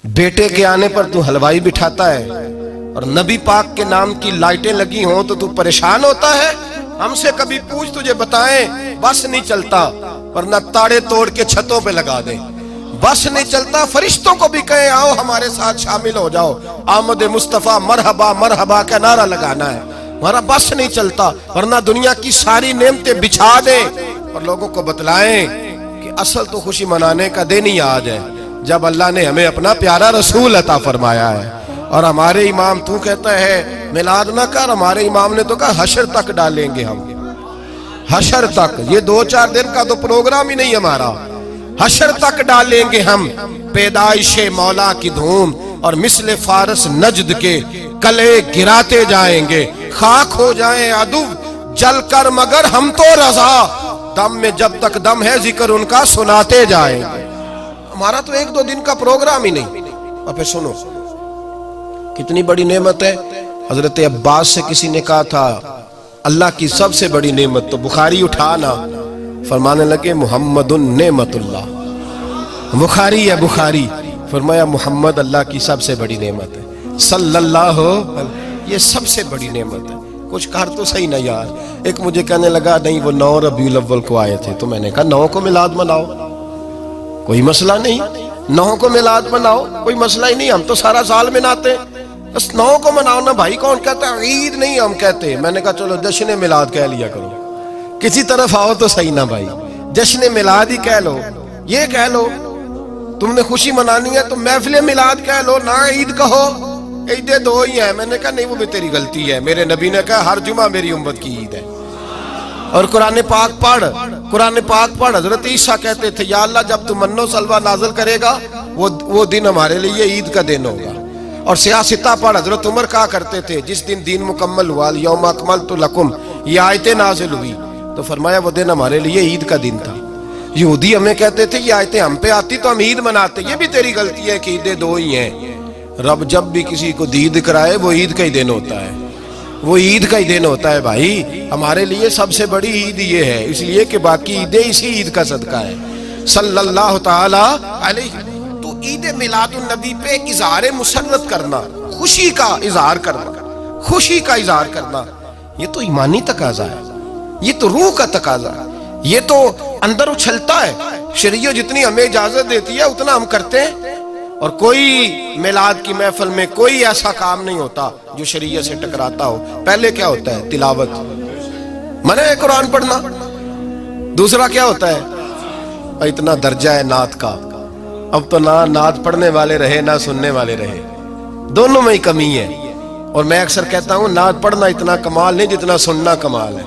बेटे के आने पर तू हलवाई बिठाता है और नबी पाक के नाम की लाइटें लगी हों तो तू परेशान होता है। हमसे कभी पूछ, तुझे बताएं बस नहीं चलता, वरना ताड़े तोड़ के छतों पे लगा दे। बस नहीं चलता, फरिश्तों को भी कहें आओ हमारे साथ शामिल हो जाओ, आमद मुस्तफा मरहबा मरहबा का नारा लगाना है। हमारा बस नहीं चलता, वरना दुनिया की सारी नेमतें बिछा दे और लोगों को बतलाएं कि असल तो खुशी मनाने का दिन ही आज है जब अल्लाह ने हमें अपना प्यारा रसूल अता फरमाया है। और हमारे इमाम, तू कहता है मिलाद ना कर, हमारे इमाम ने तो कहा हशर तक डालेंगे हम, हशर तक। ये 2-4 दिन का तो प्रोग्राम ही नहीं हमारा, हशर तक डालेंगे हम पैदाइशे मौला की धूम और मिसले फारस नजद के कले गिराते जाएंगे। खाक हो जाएं अदु जल कर मगर हम तो रजा, दम में जब तक दम है जिक्र उनका सुनाते जाएंगे। हमारा तो 1-2 दिन का प्रोग्राम ही नहीं। और फिर सुनो कितनी बड़ी नेमत है। हजरत अब्बास से किसी ने कहा था अल्लाह की सबसे बड़ी नेमत, तो बुखारी उठाना, फरमाने लगे मुहम्मदुन नेमतुल्लाह। बुखारी है बुखारी, फरमाया मुहम्मद अल्लाह की सबसे बड़ी नेमत है, सल्लल्लाहु, ये सबसे बड़ी नेमत है। कुछ कर तो सही ना यार। एक मुझे कहने लगा नहीं वो 9 रबीउल अव्वल को आए थे, तो मैंने कहा 9 को मिलाद मनाओ, कोई मसला नहीं, 9 को मिलाद मनाओ, कोई मसला ही नहीं, हम तो सारा साल मनाते, बस 9 को मनाओ ना भाई। कौन कहता है ईद नहीं हम कहते। मैंने कहा चलो जश्न मिलाद कह लिया करो, किसी तरफ आओ तो सही ना भाई, जश्न मिलाद ही कह लो। ये कह लो तुमने खुशी मनानी है तो महफिल मिलाद कह लो ना, ईद कहो, ईदें 2 ही है। मैंने कहा नहीं वो भी तेरी गलती है, मेरे नबी ने कहा हर जुमा मेरी उम्मत की ईद है। और कुरान पाक पढ़, कुरान पाक पढ़। हजरत ईसा कहते थे या अल्लाह जब तू मन्नो सलवा नाज़िल करेगा वो दिन हमारे लिए ईद का दिन होगा। और सियासता पढ़, हजरत उमर कहा करते थे जिस दिन दीन मुकम्मल हुआ यौम अकमलतु लकुम, ये आयतें नाज़िल हुई तो फरमाया वो दिन हमारे लिए ईद का दिन था। यहूदी हमें कहते थे ये आयतें हम पे आती तो हम ईद मनाते। ये भी तेरी गलती है कि ईदें 2 ही हैं। रब जब भी किसी को दीद कराए वो ईद का ही दिन होता है, वो ईद का ही दिन होता है भाई। हमारे लिए सबसे बड़ी ईद ये है, इसलिए कि बाकी ईदें इसी ईद का सदका है सल्लल्लाहु ताला अलैहि। तो ईद मिलादुन नबी पे इज़हार मुसर्रत करना, खुशी का इज़हार करना, खुशी का इज़हार करना, ये तो ईमानी तकाजा है, ये तो रूह का तकाजा है, ये तो अंदर उछलता है। शरीयत जितनी हमें इजाजत देती है उतना हम करते हैं। और कोई मिलाद की महफिल में कोई ऐसा काम नहीं होता जो शरीयत से टकराता हो। पहले क्या होता है तिलावत, मने है कुरान पढ़ना। दूसरा क्या होता है, इतना दर्जा है नात का, अब तो ना नात पढ़ने वाले रहे ना सुनने वाले रहे, दोनों में ही कमी है। और मैं अक्सर कहता हूं नात पढ़ना इतना कमाल नहीं जितना सुनना कमाल है।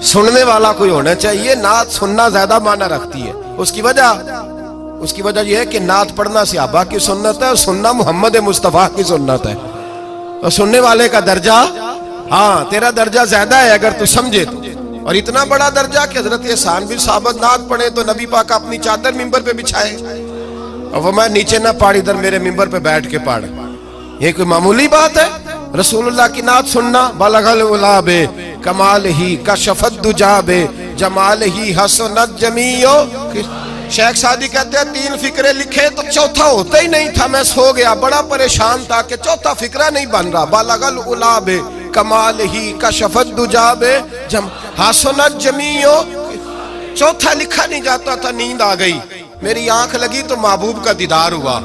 सुनने वाला कोई होना चाहिए, नात सुनना ज्यादा माना रखती है। उसकी वजह यह है कि नात पढ़ना सहाबा की सुन्नत है और सुनना मोहम्मद मुस्तफा की सुन्नत है। और सुनने वाले का दर्जा, हाँ तेरा दर्जा ज्यादा है अगर तू समझे तो। और इतना बड़ा दर्जा कि हजरत एहसान बिन साबित नात पढ़े तो नबी पाक अपनी चादर मिंबर पे बिछाए और वो मैं नीचे ना पढ़, इधर मेरे मिंबर पे बैठ के पढ़। ये कोई मामूली बात है? रसूलुल्लाह की नात सुनना, बलगल उलाबे कमाल ही कशफत दुजाबे जमाल ही हसनत जमीयो। शेख सादी कहते हैं 3 फिक्रे लिखे तो चौथा होता ही नहीं था। मैं सो गया, बड़ा परेशान था कि चौथा फिक्रा नहीं बन रहा। बलगल उलाबे कमाल ही कशफत दुजाबे हसनत जमीयो, चौथा लिखा नहीं जाता था। नींद आ गई, मेरी आंख लगी तो महबूब का दीदार हुआ।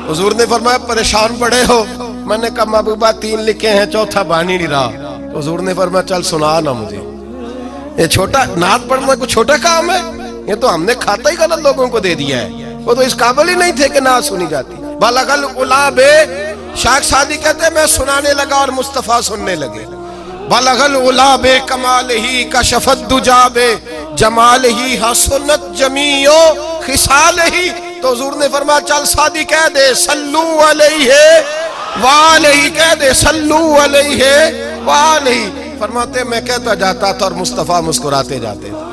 हुजूर ने फरमाया परेशान पड़े हो? मैंने कहा महबूबा 3 लिखे हैं, चौथा बन ही नहीं रहा। तो हुजूर ने फरमाया चल सुना ना मुझे। ये छोटा नात पढ़ना कोई छोटा काम है? ये तो हमने खाता ही गलत लोगों को दे दिया है। वो तो इस काबिल ही नहीं थे कि नात सुनी जाती। बलगल उलाबे, शेख सादी कहते हैं मैं सुनाने लगा और मुस्तफा सुनने लगे। बलगल उलाबे कमाल ही कशफत दुजाबे जमाल ही हसनत जमीयो खिसाल ही। तो हुजूर ने फरमाया चल सादी कह दे सल्लू अलैहि वालैहि, कह दे सल्लू अलैहि वालैहि। फरमाते मैं कहता जाता था और मुस्तफा मुस्कुराते जाते थे।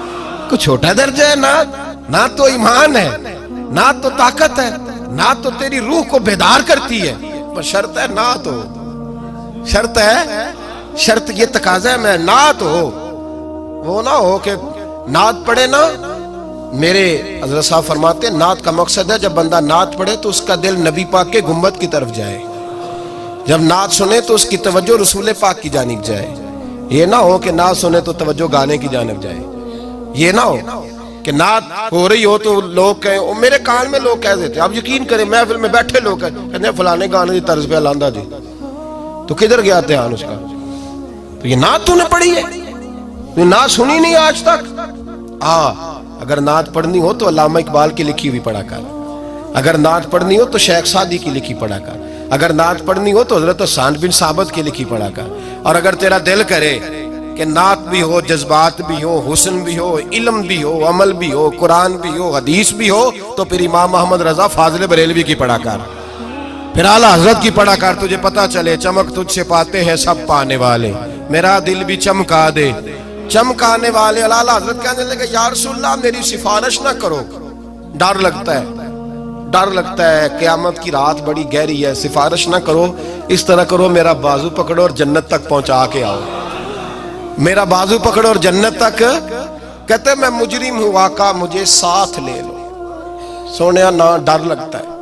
कुछ छोटा दर्जा है ना तो ईमान है, ना तो ताकत है, ना तो तेरी रूह को बेदार करती है। पर शर्त है ना तो, शर्त है, शर्त ये तकाजा है मैं ना तो हो, वो ना हो कि नात पढ़े ना, میرے حضرت صاحب فرماتے ہیں نعت کا مقصد ہے جب بندہ نعت پڑھے تو اس کا دل نبی پاک کے گنبد کی طرف جائے، جب نعت سنے تو اس کی توجہ رسول پاک کی جانب جائے. یہ نہ ہو کہ نعت سنے تو توجہ گانے کی جانب جائے. یہ نہ ہو کہ نعت ہو رہی ہو تو لوگ کہیں، میرے کان میں لوگ کہہ دیتے، آپ یقین کریں محفل میں بیٹھے لوگ کہتے ہیں فلانے گانے کی طرز پہ لاندہ جی، تو کدھر گیا دھیان اس کا؟ تو یہ نعت تو نے پڑھی ہے، یہ نعت سنی نہیں آج تک. اگر نعت پڑھنی ہو تو علامہ اقبال کی لکھی ہوئی پڑھا کر، اگر نعت پڑھنی ہو تو شیخ سعدی کی لکھی پڑھا کر، اگر نعت پڑھنی ہو تو حضرت حسان بن ثابت کی لکھی پڑھا کر. اور اگر تیرا دل کرے کہ نعت بھی ہو، جذبات بھی ہو، حسن بھی ہو، علم بھی ہو، عمل بھی ہو، قرآن بھی ہو، حدیث بھی ہو، تو پھر امام محمد رضا فاضل بریلوی کی پڑھا کر، پھر اعلیٰ حضرت کی پڑھا کر. تجھے پتا چلے چمک تجھ سے پاتے ہیں سب پانے والے، میرا دل بھی چمکا دے چمکانے والے. اعلیٰ حضرت کہنے لگے یا رسول اللہ میری سفارش نہ کرو، ڈر لگتا ہے، ڈر لگتا ہے، قیامت کی رات بڑی گہری ہے، سفارش نہ کرو، اس طرح کرو میرا بازو پکڑو اور جنت تک پہنچا کے آؤ، میرا بازو پکڑو اور جنت تک. کہتے میں مجرم ہوں آقا مجھے ساتھ لے لو. سونیا نہ ڈر لگتا ہے.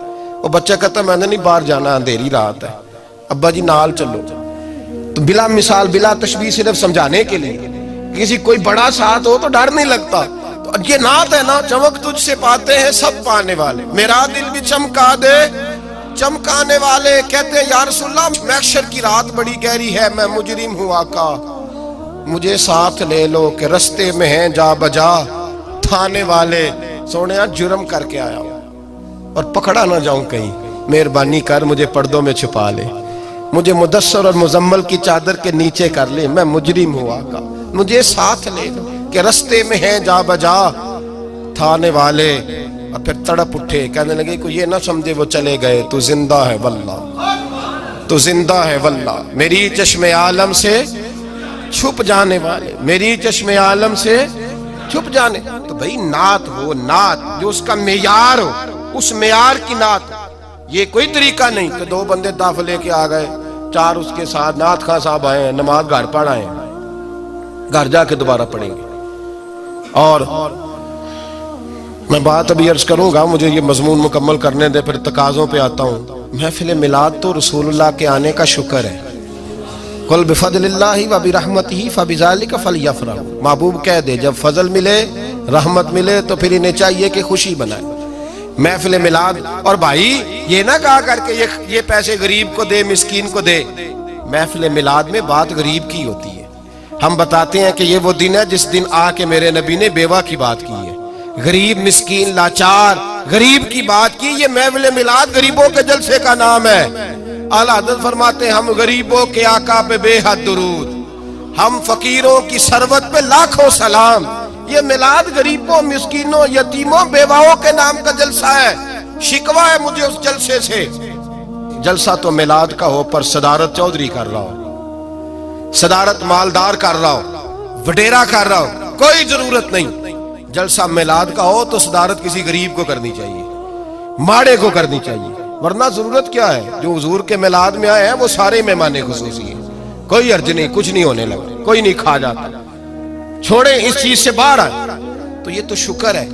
وہ بچہ کہتا ہے میں نے نہیں باہر جانا، اندھیری رات ہے. ابا جی نال چلو. تو بلا مثال بلا تشبیہ صرف سمجھانے کے لیے، کسی کوئی بڑا ساتھ ہو تو ڈر نہیں لگتا. تو یہ نعت ہے نا، چمک تجھ سے پاتے ہیں سب پانے والے، میرا دل بھی چمکا دے چمکانے والے. کہتے ہیں یا رسول اللہ محشر کی رات بڑی گہری ہے، میں مجرم ہوں آقا مجھے ساتھ لے لو کہ رستے میں ہیں جا بجا تھانے والے. سونیا جرم کر کے آیا ہوں اور پکڑا نہ جاؤں کہیں، مہربانی کر مجھے پردوں میں چھپا لے، مجھے مدثر اور مزمل کی چادر کے نیچے کر لے، میں مجرم ہوں آقا مجھے ساتھ لے لو کہ رستے میں ہیں جا بجا تھانے والے. اور پھر تڑپ اٹھے، کہنے لگے کوئی یہ نہ سمجھے وہ چلے گئے، تو زندہ ہے واللہ، تو زندہ ہے واللہ، میری چشم عالم سے چھپ جانے والے، میری چشم عالم سے چھپ جانے. تو بھئی نعت ہو، نعت جو اس کا معیار ہو، اس معیار کی نعت. یہ کوئی طریقہ نہیں کہ دو بندے دف لے کے آ گئے، چار اس کے ساتھ نعت خان صاحب آئے ہیں، نماز گھر پڑھ آئے ہیں، گھر جا کے دوبارہ پڑھیں گے. اور میں بات ابھی عرض کروں گا، مجھے یہ مضمون مکمل کرنے دے پھر تقاضوں پہ آتا ہوں. محفل میلاد تو رسول اللہ کے آنے کا شکر ہے. قل بفضل اللہ وبرحمتہ فبذلک فلیفرحوا. محبوب کہہ دے جب فضل ملے رحمت ملے تو پھر انہیں چاہیے کہ خوشی بنائے. محفل میلاد، اور بھائی یہ نہ کہا کر کے یہ پیسے غریب کو دے مسکین کو دے. محفل میلاد میں بات غریب کی ہوتی ہے. ہم بتاتے ہیں کہ یہ وہ دن ہے جس دن آ کے میرے نبی نے بیوہ کی بات کی ہے، غریب مسکین لاچار غریب کی بات کی. یہ محفل میلاد غریبوں کے جلسے کا نام ہے. اعلیٰ حضرت فرماتے ہیں ہم غریبوں کے آقا پہ بے حد درود، ہم فقیروں کی ثروت پہ لاکھوں سلام. یہ میلاد غریبوں مسکینوں یتیموں بیواؤں کے نام کا جلسہ ہے. شکوہ ہے مجھے اس جلسے سے. جلسہ تو میلاد کا ہو پر صدارت چودھری کر رہا ہو، صدارت مالدار کر رہا ہو، وڈیرا کر رہا ہو، کوئی ضرورت نہیں. جلسہ میلاد کا ہو تو صدارت کسی غریب کو کرنی چاہیے، ماڑے کو کرنی چاہیے. ورنہ ضرورت کیا ہے؟ جو حضور کے میلاد میں آئے ہیں وہ سارے مہمان خصوصی ہیں، کوئی حرج نہیں، کچھ نہیں ہونے لگا، کوئی نہیں کھا جاتا. چھوڑیں اس چیز سے باہر آئے تو یہ تو شکر ہے.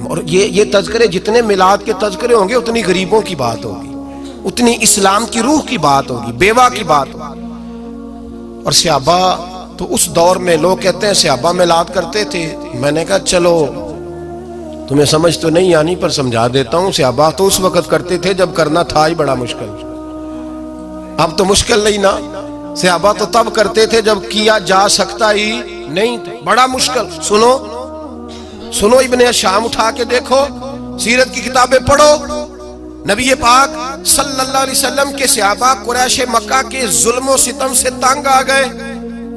اور یہ تذکرے جتنے میلاد کے تذکرے ہوں گے اتنی غریبوں کی بات ہوگی، اتنی اسلام کی روح کی بات ہوگی، بیوہ کی بات ہوگی. اور صحابہ تو اس دور میں لوگ کہتے ہیں صحابہ میلاد کرتے تھے. میں نے کہا چلو تمہیں سمجھ تو نہیں آنی پر سمجھا دیتا ہوں. صحابہ تو اس وقت کرتے تھے جب کرنا تھا ہی بڑا مشکل، اب تو مشکل نہیں نا. صحابہ تو تب کرتے تھے جب کیا جا سکتا ہی نہیں تھا، بڑا مشکل. سنو ابن شام اٹھا کے دیکھو، سیرت کی کتابیں پڑھو. نبی پاک صلی اللہ علیہ وسلم کے صحابہ قریش مکہ کے ظلم و ستم سے تنگ آ گئے.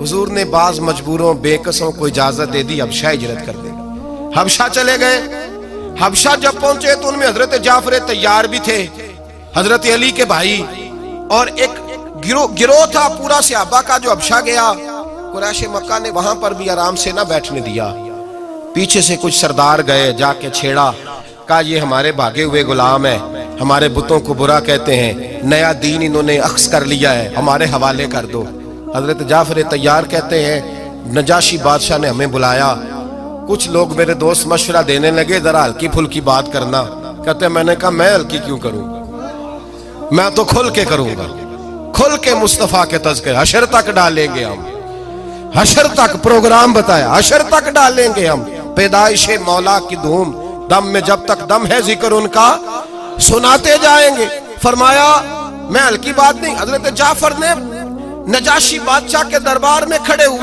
حضور نے بعض مجبوروں بے کسوں کو اجازت دے دی حبشہ ہجرت کر دے. حبشہ چلے گئے. حبشہ جب پہنچے تو ان میں حضرت جعفر طیار بھی تھے، حضرت علی کے بھائی، اور ایک گروہ تھا پورا صحابہ کا جو حبشہ گیا. قریش مکہ نے وہاں پر بھی آرام سے نہ بیٹھنے دیا. پیچھے سے کچھ سردار گئے، جا کے چھیڑا، کہا یہ ہمارے بھاگے ہوئے غلام ہیں، ہمارے بتوں کو برا کہتے ہیں، نیا دین انہوں نے اخذ کر لیا ہے، ہمارے حوالے کر دو. حضرت جعفر طیار کہتے ہیں نجاشی بادشاہ نے ہمیں بلایا، कुछ लोग मेरे दोस्त मशवरा देने लगे जरा हल्की फुल्की बात करना। कहते मैंने कहा मैं हल्की क्यों करूंगा, मैं तो खुल के करूंगा, खुल के मुस्तफा के तज़किरे हशर तक डालेंगे हम, हशर तक प्रोग्राम बताया, हशर तक डालेंगे हम। पैदाइश मौला की धूम, दम में जब तक दम है जिक्र उनका सुनाते जाएंगे। फरमाया मैं हल्की बात नहीं। हजरत जाफर ने नजाशी बादशाह के दरबार में खड़े हुए